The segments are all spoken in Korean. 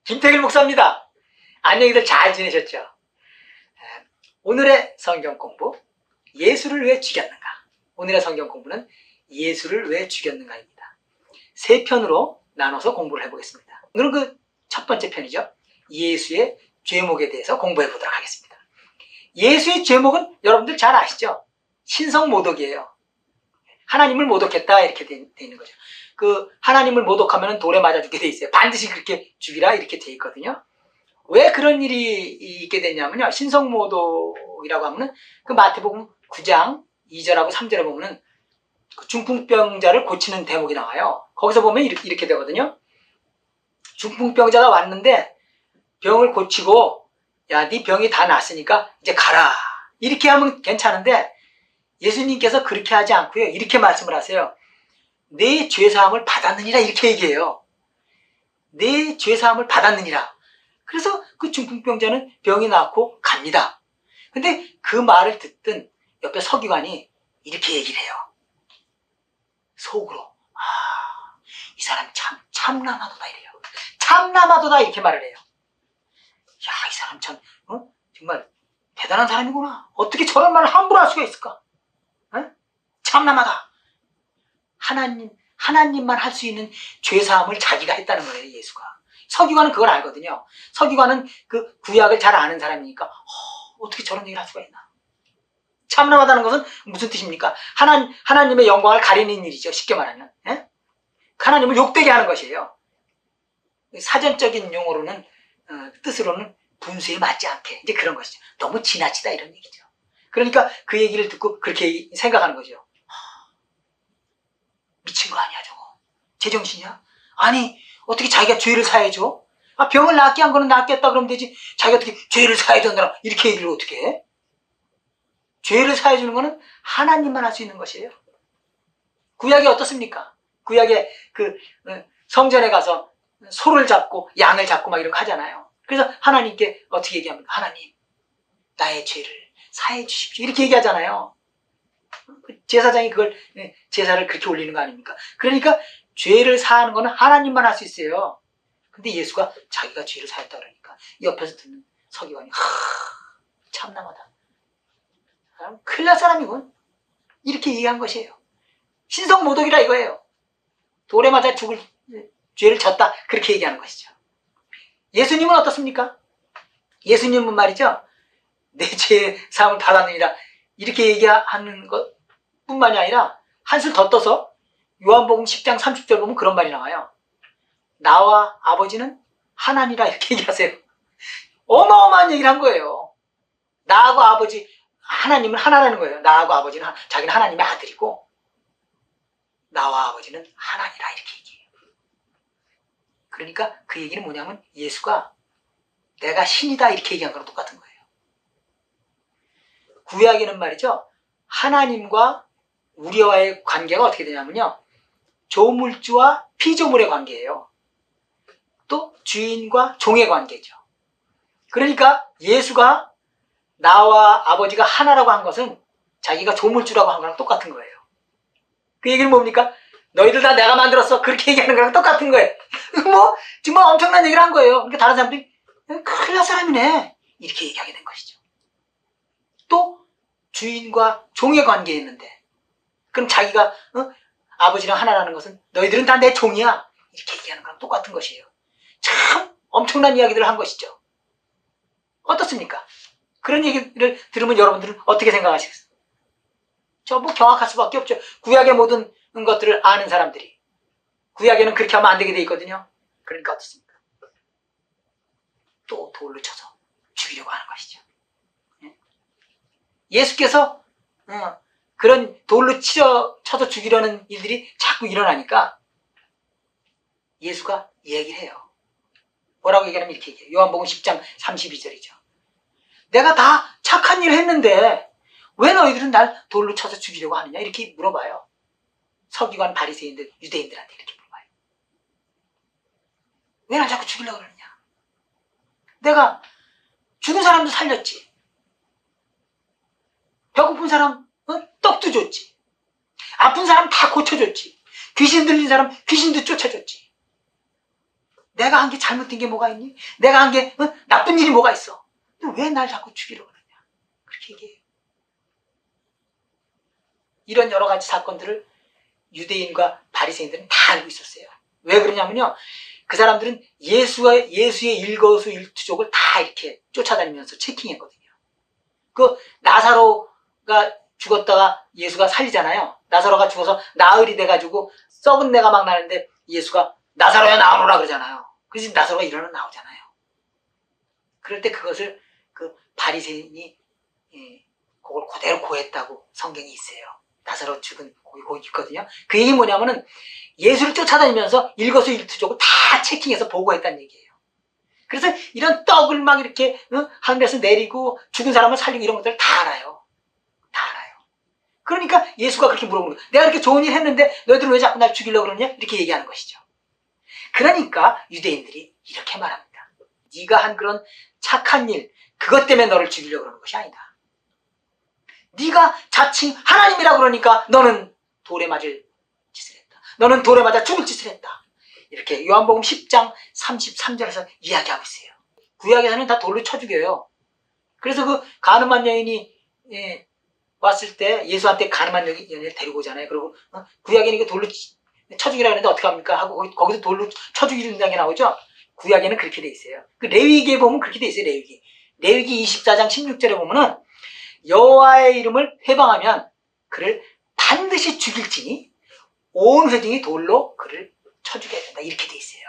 김태길 목사입니다. 안녕히들 잘 지내셨죠? 오늘의 성경 공부, 예수를 왜 죽였는가? 오늘의 성경 공부는 예수를 왜 죽였는가입니다. 세 편으로 나눠서 공부를 해보겠습니다. 오늘은 그 첫 번째 편이죠. 예수의 죄목에 대해서 공부해 보도록 하겠습니다. 예수의 죄목은 여러분들 잘 아시죠? 신성모독이에요. 하나님을 모독했다 이렇게 돼 있는 거죠. 그 하나님을 모독하면 돌에 맞아 죽게 돼 있어요. 반드시 그렇게 죽이라 이렇게 돼 있거든요. 왜 그런 일이 있게 됐냐면요. 신성모독이라고 하면은 그 마태복음 9장 2절하고 3절에 보면은 그 중풍병자를 고치는 대목이 나와요. 거기서 보면 이렇게 되거든요. 중풍병자가 왔는데 병을 고치고 야, 네 병이 다 났으니까 이제 가라. 이렇게 하면 괜찮은데 예수님께서 그렇게 하지 않고요. 이렇게 말씀을 하세요. 내 죄사함을 받았느니라 이렇게 얘기해요. 내 죄사함을 받았느니라. 그래서 그 중풍병자는 병이 낫고 갑니다. 근데 그 말을 듣던 옆에 서기관이 이렇게 얘기를 해요. 속으로 이 사람 참남하도다 이래요. 참남하도다 이렇게 말을 해요. 야, 이 사람 참 정말 대단한 사람이구나. 어떻게 저런 말을 함부로 할 수가 있을까? 참남하다. 하나님만 할 수 있는 죄사함을 자기가 했다는 거예요, 예수가. 서기관은 그걸 알거든요. 서기관은 그 구약을 잘 아는 사람이니까 어떻게 저런 얘기를 할 수가 있나. 참남하다는 것은 무슨 뜻입니까? 하나님의 영광을 가리는 일이죠. 쉽게 말하면. 하나님을 욕되게 하는 것이에요. 사전적인 용어로는 뜻으로는 분수에 맞지 않게 이제 그런 것이죠. 너무 지나치다 이런 얘기죠. 그러니까 그 얘기를 듣고 그렇게 생각하는 거죠. 미친 거 아니야 저거. 제정신이야? 아니 어떻게 자기가 죄를 사해줘? 병을 낫게 한 거는 낫겠다 그러면 되지. 자기가 어떻게 죄를 사해줬느라 이렇게 얘기를 어떻게 해? 죄를 사해주는 거는 하나님만 할 수 있는 것이에요. 구약이 어떻습니까? 구약에 그 성전에 가서 소를 잡고 양을 잡고 막 이런 거 하잖아요. 그래서 하나님께 어떻게 얘기합니까? 하나님 나의 죄를 사해 주십시오. 이렇게 얘기하잖아요. 제사장이 그걸 제사를 그렇게 올리는 거 아닙니까? 그러니까 죄를 사하는 거는 하나님만 할 수 있어요. 근데 예수가 자기가 죄를 사했다 그러니까 옆에서 듣는 서기관이 참남하다. 큰일 날 사람이군. 이렇게 얘기한 것이에요. 신성모독이라 이거예요. 돌에 맞아 죽을 죄를 졌다. 그렇게 얘기하는 것이죠. 예수님은 어떻습니까? 예수님은 말이죠. 내 죄 사함을 받았느니라. 이렇게 얘기하는 것 뿐만이 아니라 한술 더 떠서 요한복음 10장 30절 보면 그런 말이 나와요. 나와 아버지는 하나니라 이렇게 얘기하세요. 어마어마한 얘기를 한 거예요. 나하고 아버지 하나님은 하나라는 거예요. 나하고 아버지는 자기는 하나님의 아들이고 나와 아버지는 하나니라 이렇게 얘기해요. 그러니까 그 얘기는 뭐냐면 예수가 내가 신이다 이렇게 얘기한 거랑 똑같은 거예요. 구약에는 말이죠. 하나님과 우리와의 관계가 어떻게 되냐면요. 조물주와 피조물의 관계예요. 또 주인과 종의 관계죠. 그러니까 예수가 나와 아버지가 하나라고 한 것은 자기가 조물주라고 한 거랑 똑같은 거예요. 그 얘기는 뭡니까? 너희들 다 내가 만들었어. 그렇게 얘기하는 거랑 똑같은 거예요. 뭐 정말 엄청난 얘기를 한 거예요. 그러니까 다른 사람들이 큰일 날 사람이네. 이렇게 얘기하게 된 것이죠. 또 주인과 종의 관계였는데 그럼 자기가 아버지랑 하나라는 것은 너희들은 다 내 종이야. 이렇게 얘기하는 거랑 똑같은 것이에요. 참 엄청난 이야기들을 한 것이죠. 어떻습니까? 그런 얘기를 들으면 여러분들은 어떻게 생각하시겠어요? 전부 경악할 수밖에 없죠. 구약의 모든 것들을 아는 사람들이. 구약에는 그렇게 하면 안 되게 돼 있거든요. 그러니까 어떻습니까? 또 돌로 쳐서 죽이려고 하는 것이죠. 예수께서 그런 돌로 쳐서 죽이려는 일들이 자꾸 일어나니까 예수가 얘기를 해요. 뭐라고 얘기하면 이렇게 얘기해요. 요한복음 10장 32절이죠. 내가 다 착한 일을 했는데 왜 너희들은 날 돌로 쳐서 죽이려고 하느냐 이렇게 물어봐요. 서기관 바리새인들 유대인들한테 이렇게 물어봐요. 왜 날 자꾸 죽이려고 그러느냐. 내가 죽은 사람도 살렸지. 배고픈 사람 떡도 줬지. 아픈 사람 다 고쳐줬지. 귀신 들린 사람 귀신도 쫓아줬지. 내가 한 게 잘못된 게 뭐가 있니? 내가 한 게 나쁜 일이 뭐가 있어? 왜 날 자꾸 죽이려고 그러냐? 그렇게 얘기해요. 이런 여러 가지 사건들을 유대인과 바리새인들은 다 알고 있었어요. 왜 그러냐면요, 그 사람들은 예수의 일거수일투족을 다 이렇게 쫓아다니면서 체킹했거든요. 그 나사로가 죽었다가 예수가 살리잖아요. 나사로가 죽어서 나흘이 돼가지고 썩은 내가 막 나는데 예수가 나사로야 나오너라 그러잖아요. 그래서 나사로가 일어나 나오잖아요. 그럴 때 그것을 그 바리새인이 그걸 그대로 고했다고 성경이 있어요. 나사로 죽은 거기 있거든요. 그 얘기 뭐냐면은 예수를 쫓아다니면서 일거수일투족을 다 체킹해서 보고했다는 얘기예요. 그래서 이런 떡을 막 이렇게 하늘에서 내리고 죽은 사람을 살리고 이런 것들을 다 알아요. 다 알아요. 그러니까 예수가 그렇게 물어보는 거예요. 내가 이렇게 좋은 일 했는데 너희들은 왜 자꾸 날 죽이려고 그러냐? 이렇게 얘기하는 것이죠. 그러니까 유대인들이 이렇게 말합니다. 네가 한 그런 착한 일, 그것 때문에 너를 죽이려고 그러는 것이 아니다. 네가 자칭 하나님이라 그러니까 너는 돌에 맞을 짓을 했다. 너는 돌에 맞아 죽을 짓을 했다. 이렇게 요한복음 10장 33절에서 이야기하고 있어요. 구약에서는 다 돌로 쳐 죽여요. 그래서 그 가늠한 여인이 왔을 때 예수한테 가늠한 여인을 데리고 오잖아요. 그리고 구약에는 돌로 쳐 죽이라 했는데 어떻게 합니까? 하고 거기서 돌로 쳐 죽이는 게 나오죠. 구약에는 그렇게 돼 있어요. 그 레위기에 보면 그렇게 돼 있어요. 레위기 24장 16절에 보면은 여호와의 이름을 회방하면 그를 반드시 죽일지니 온 회중이 돌로 그를 쳐 죽여야 된다. 이렇게 돼 있어요.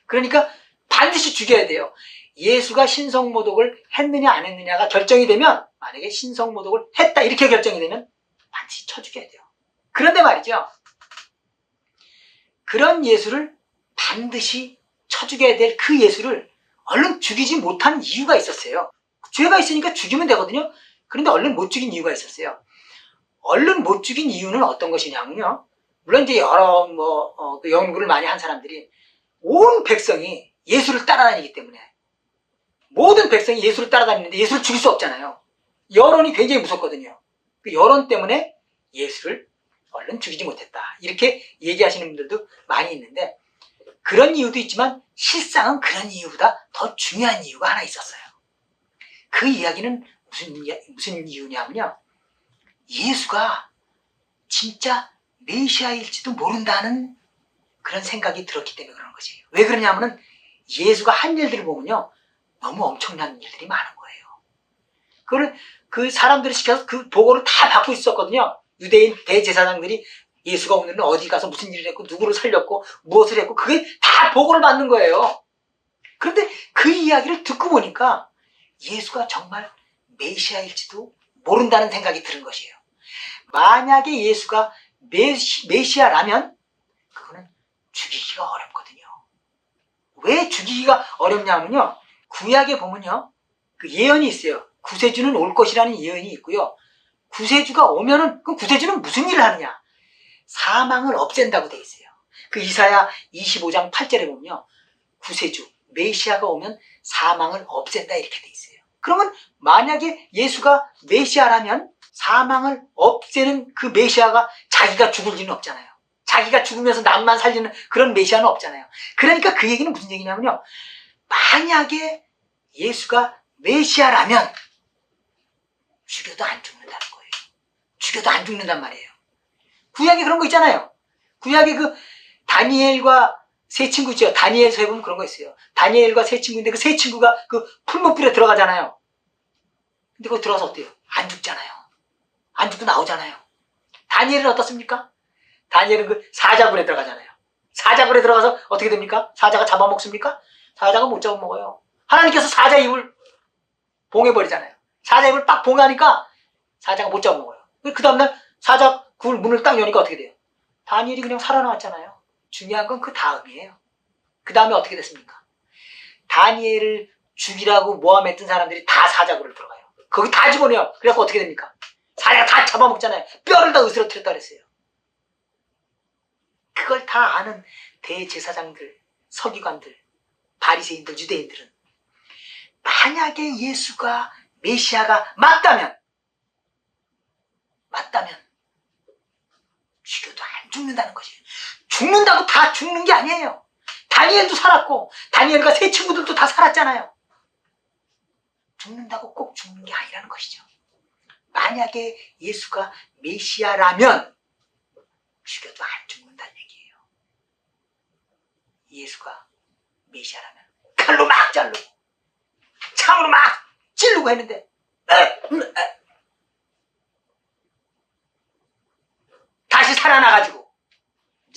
그러니까 반드시 죽여야 돼요. 예수가 신성모독을 했느냐 안 했느냐가 결정이 되면, 만약에 신성모독을 했다 이렇게 결정이 되면 반드시 쳐 죽여야 돼요. 그런데 말이죠, 그런 예수를 반드시 쳐 죽여야 될 그 예수를 얼른 죽이지 못한 이유가 있었어요. 죄가 있으니까 죽이면 되거든요. 그런데 얼른 못 죽인 이유가 있었어요. 얼른 못 죽인 이유는 어떤 것이냐면요, 물론 이제 여러 그 연구를 많이 한 사람들이 온 백성이 예수를 따라다니기 때문에, 모든 백성이 예수를 따라다니는데 예수를 죽일 수 없잖아요. 여론이 굉장히 무섭거든요. 그 여론 때문에 예수를 얼른 죽이지 못했다, 이렇게 얘기하시는 분들도 많이 있는데, 그런 이유도 있지만 실상은 그런 이유보다 더 중요한 이유가 하나 있었어요. 그 이야기는 무슨 이유냐면요, 예수가 진짜 메시아일지도 모른다는 그런 생각이 들었기 때문에 그런 것이에요. 왜 그러냐면은 예수가 한 일들을 보면요, 너무 엄청난 일들이 많은 거예요. 그걸 그 사람들을 시켜서 그 보고를 다 받고 있었거든요. 유대인 대제사장들이 예수가 오늘은 어디 가서 무슨 일을 했고 누구를 살렸고 무엇을 했고 그게 다 보고를 받는 거예요. 그런데 그 이야기를 듣고 보니까 예수가 정말 메시아일지도 모른다는 생각이 드는 것이에요. 만약에 예수가 메시아라면 그거는 죽이기가 어렵거든요. 왜 죽이기가 어렵냐면요, 구약에 보면요, 그 예언이 있어요. 구세주는 올 것이라는 예언이 있고요. 구세주가 오면은 그 구세주는 무슨 일을 하느냐? 사망을 없앤다고 돼 있어요. 그 이사야 25장 8절에 보면요, 구세주 메시아가 오면 사망을 없앤다 이렇게 돼 있어요. 그러면 만약에 예수가 메시아라면 사망을 없애는 그 메시아가 자기가 죽을 리는 없잖아요. 자기가 죽으면서 남만 살리는 그런 메시아는 없잖아요. 그러니까 그 얘기는 무슨 얘기냐면요, 만약에 예수가 메시아라면 죽여도 안 죽는다는 거예요. 죽여도 안 죽는단 말이에요. 구약에 그런 거 있잖아요. 구약에 그 다니엘과 세 친구 있죠. 다니엘서에 보면 그런 거 있어요. 다니엘과 세 친구인데 그 세 친구가 그 풀무불에 들어가잖아요. 근데 거기 들어가서 어때요? 안 죽잖아요. 안 죽고 나오잖아요. 다니엘은 어떻습니까? 다니엘은 그 사자굴에 들어가잖아요. 사자굴에 들어가서 어떻게 됩니까? 사자가 잡아먹습니까? 사자가 못 잡아먹어요. 하나님께서 사자 입을 봉해버리잖아요. 사자 입을 딱 봉하니까 사자가 못 잡아먹어요. 그 다음날 사자굴 문을 딱 여니까 어떻게 돼요? 다니엘이 그냥 살아나왔잖아요. 중요한 건 그 다음이에요. 그 다음에 어떻게 됐습니까? 다니엘을 죽이라고 모함했던 사람들이 다 사자굴을 들어가요. 거기 다 집어넣어요. 그래서 어떻게 됩니까? 사자가 다 잡아먹잖아요. 뼈를 다 으스러뜨렸다 그랬어요. 그걸 다 아는 대제사장들, 서기관들, 바리새인들, 유대인들은 만약에 예수가 메시아가 맞다면 죽여도 안 죽는다는 것이에요. 죽는다고 다 죽는 게 아니에요. 다 다니엘도 살았고 다니엘과 세 친구들도 다 살았잖아요. 죽는다고 꼭 죽는 게 아니라는 것이죠. 만약에 예수가 메시아라면 죽여도 안 죽는다는 얘기예요. 예수가 메시아라면 칼로 막 자르고 창으로 막 찌르고 했는데 다시 살아나가지고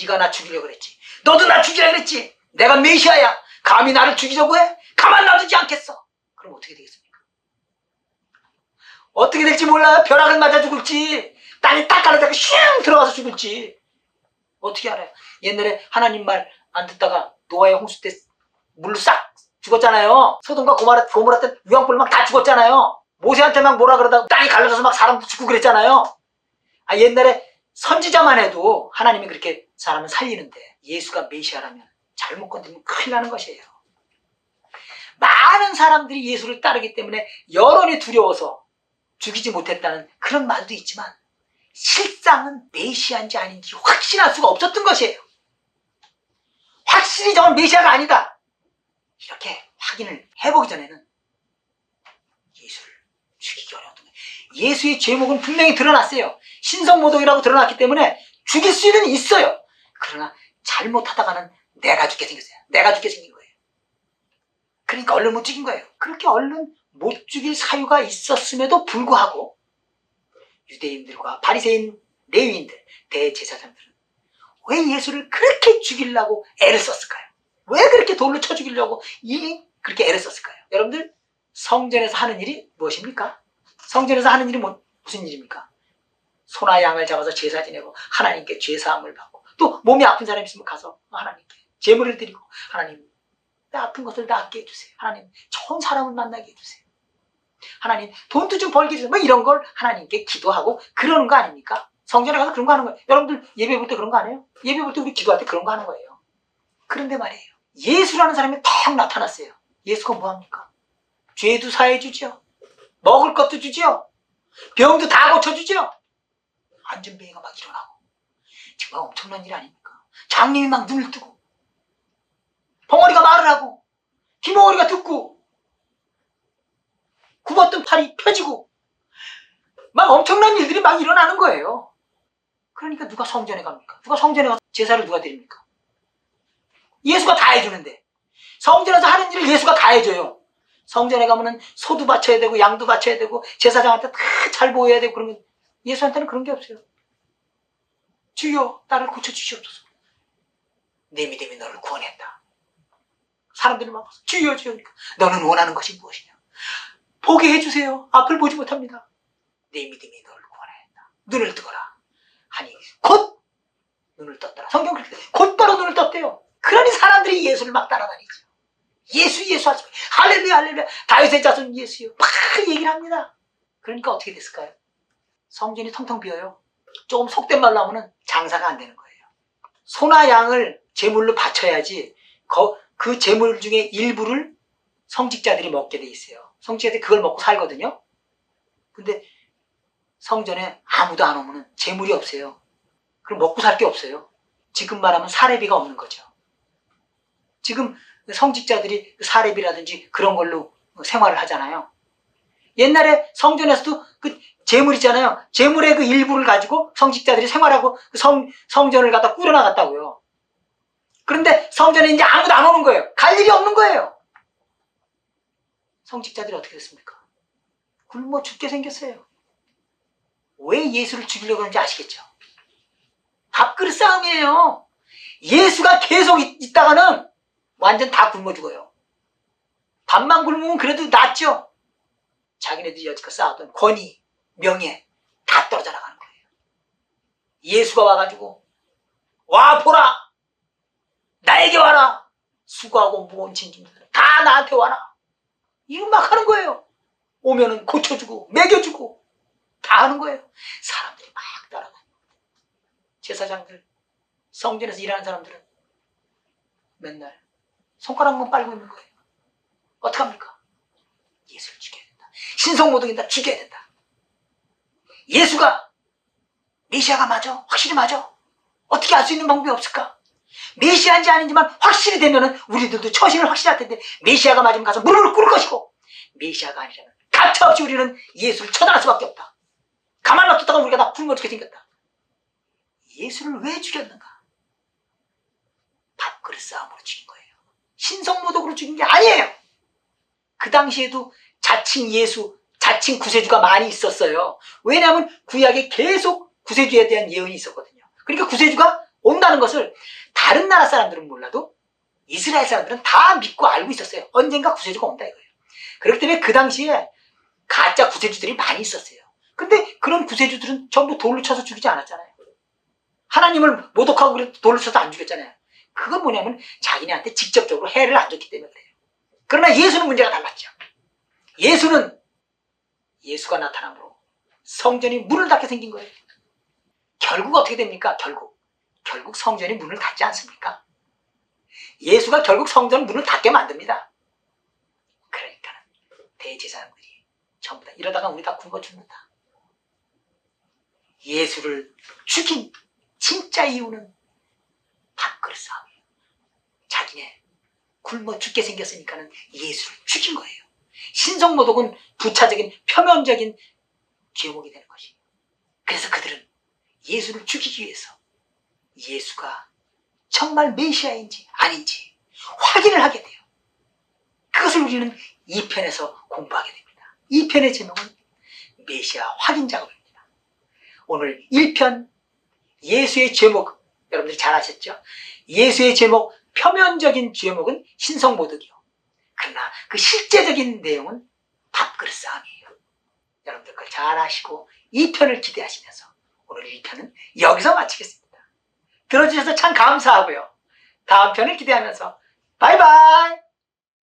네가 나 죽이려고 그랬지. 너도 나 죽이려고 그랬지. 내가 메시아야. 감히 나를 죽이려고 해? 가만 놔두지 않겠어. 그럼 어떻게 되겠습니까? 어떻게 될지 몰라요. 벼락을 맞아 죽을지 땅에 딱 깔아대고 슝 들어가서 죽을지 어떻게 알아요? 옛날에 하나님 말 안 듣다가 노아의 홍수 때 물로 싹 죽었잖아요. 소돔과 고모라 때 유황불 막 다 죽었잖아요. 모세한테 막 뭐라 그러다가 땅이 갈라져서 막 사람도 죽고 그랬잖아요. 옛날에 선지자만 해도 하나님이 그렇게 사람을 살리는데 예수가 메시아라면 잘못 건드리면 큰일 나는 것이에요. 많은 사람들이 예수를 따르기 때문에 여론이 두려워서 죽이지 못했다는 그런 말도 있지만 실상은 메시아인지 아닌지 확신할 수가 없었던 것이에요. 확실히 저건 메시아가 아니다. 이렇게 확인을 해보기 전에는 예수를 죽이기 어려웠던 거예요. 예수의 죄목은 분명히 드러났어요. 신성모독이라고 드러났기 때문에 죽일 수는 있어요. 그러나 잘못하다가는 내가 죽게 생겼어요. 내가 죽게 생긴 거예요. 그러니까 얼른 못 죽인 거예요. 그렇게 얼른 못 죽일 사유가 있었음에도 불구하고 유대인들과 바리새인, 레위인들, 대제사장들은 왜 예수를 그렇게 죽이려고 애를 썼을까요? 왜 그렇게 돌로 쳐 죽이려고 그렇게 애를 썼을까요? 여러분들, 성전에서 하는 일이 무엇입니까? 성전에서 하는 일이 무슨 일입니까? 소나 양을 잡아서 제사 지내고 하나님께 죄사함을 받고 또 몸이 아픈 사람이 있으면 가서 하나님께 제물을 드리고 하나님 내 아픈 것을 낫게 해주세요. 하나님 좋은 사람을 만나게 해주세요. 하나님 돈도 좀 벌게 해주세요. 뭐 이런 걸 하나님께 기도하고 그러는 거 아닙니까? 성전에 가서 그런 거 하는 거예요. 여러분들 예배 볼 때 그런 거 안 해요? 예배 볼 때 우리 기도할 때 그런 거 하는 거예요. 그런데 말이에요. 예수라는 사람이 탁 나타났어요. 예수가 뭐합니까? 죄도 사해 주죠. 먹을 것도 주죠. 병도 다 고쳐주죠. 안전뱅이가 막 일어나고 정말 엄청난 일 아닙니까? 장님이 막 눈을 뜨고 벙어리가 말을 하고 귀머거리가 듣고 굽었던 팔이 펴지고 막 엄청난 일들이 막 일어나는 거예요. 그러니까 누가 성전에 갑니까? 누가 성전에 가서 제사를 누가 드립니까? 예수가 다 해주는데 성전에서 하는 일을 예수가 다 해줘요. 성전에 가면은 소도 바쳐야 되고 양도 바쳐야 되고 제사장한테 다 잘 보여야 되고 그러면 예수한테는 그런 게 없어요. 주여 나를 고쳐주시옵소서. 내 믿음이 너를 구원했다. 사람들이 막 주여 주여 너는 원하는 것이 무엇이냐. 보게 해주세요. 앞을 보지 못합니다. 내 믿음이 너를 구원했다. 눈을 뜨거라 하니 곧 눈을 떴더라. 성경 그렇게 곧바로 눈을 떴대요. 그러니 사람들이 예수를 막 따라다니죠. 예수 예수 하시고 할렐루야 할렐루야 다윗의 자손 예수요 막 얘기를 합니다. 그러니까 어떻게 됐을까요? 성전이 텅텅 비어요. 조금 속된 말로 하면은 장사가 안 되는 거예요. 소나 양을 제물로 바쳐야지 그 제물 중에 일부를 성직자들이 먹게 돼 있어요. 성직자들이 그걸 먹고 살거든요. 근데 성전에 아무도 안 오면은 제물이 없어요. 그럼 먹고 살 게 없어요. 지금 말하면 사례비가 없는 거죠. 지금 성직자들이 사례비라든지 그런 걸로 생활을 하잖아요. 옛날에 성전에서도 그 재물 있잖아요. 재물의 그 일부를 가지고 성직자들이 생활하고 성전을 갖다 꾸려나갔다고요. 그런데 성전에 이제 아무도 안 오는 거예요. 갈 일이 없는 거예요. 성직자들이 어떻게 됐습니까? 굶어 죽게 생겼어요. 왜 예수를 죽이려고 하는지 아시겠죠? 밥그릇 싸움이에요. 예수가 계속 있다가는 완전 다 굶어 죽어요. 밥만 굶으면 그래도 낫죠. 자기네들이 여지껏 쌓았던 권위, 명예 다 떨어져 나가는 거예요. 예수가 와가지고 와 보라 나에게 와라 수고하고 무거운 짐진 다 나한테 와라 이거 막 하는 거예요. 오면은 고쳐주고 먹여주고 다 하는 거예요. 사람들이 막 따라가요. 제사장들 성전에서 일하는 사람들은 맨날 손가락만 빨고 있는 거예요. 어떡합니까? 예수를 죽여야 된다. 신성모독이다. 죽여야 된다. 예수가 메시아가 맞아? 확실히 맞아? 어떻게 알 수 있는 방법이 없을까? 메시아인지 아닌지만 확실히 되면은 우리들도 처신을 확실할 텐데, 메시아가 맞으면 가서 무릎을 꿇을 것이고, 메시아가 아니라면 가차없이 우리는 예수를 처단할 수밖에 없다. 가만 놔뒀다가 우리가 다 굶어 죽게 생겼다. 예수를 왜 죽였는가? 밥그릇 싸움으로 죽인 거예요. 신성모독으로 죽인 게 아니에요. 그 당시에도 자칭 예수, 자칭 구세주가 많이 있었어요. 왜냐하면 구약에 계속 구세주에 대한 예언이 있었거든요. 그러니까 구세주가 온다는 것을 다른 나라 사람들은 몰라도 이스라엘 사람들은 다 믿고 알고 있었어요. 언젠가 구세주가 온다 이거예요. 그렇기 때문에 그 당시에 가짜 구세주들이 많이 있었어요. 근데 그런 구세주들은 전부 돌로 쳐서 죽이지 않았잖아요. 하나님을 모독하고 그래도 돌로 쳐서 안 죽였잖아요. 그건 뭐냐면 자기네한테 직접적으로 해를 안 줬기 때문에 그래요. 그러나 예수는 문제가 달랐죠. 예수가 나타남으로 성전이 문을 닫게 생긴 거예요. 결국 어떻게 됩니까? 결국 성전이 문을 닫지 않습니까? 예수가 결국 성전 문을 닫게 만듭니다. 그러니까 대제사장들이 전부 다 이러다가 우리 다 굶어 죽는다. 예수를 죽인 진짜 이유는 밥그릇 싸움이에요. 자기네 굶어 죽게 생겼으니까는 예수를 죽인 거예요. 신성모독은 부차적인 표면적인 죄목이 되는 것이에요. 그래서 그들은 예수를 죽이기 위해서 예수가 정말 메시아인지 아닌지 확인을 하게 돼요. 그것을 우리는 2편에서 공부하게 됩니다. 2편의 제목은 메시아 확인 작업입니다. 오늘 1편 예수의 제목, 여러분들이 잘 아셨죠? 예수의 제목, 표면적인 제목은 신성모독이요. 그러나 그 실제적인 내용은 밥그릇 싸움이에요. 여러분들 그걸 잘 아시고 2편을 기대하시면서 오늘 1편은 여기서 마치겠습니다. 들어주셔서 참 감사하고요. 다음 편을 기대하면서 바이바이!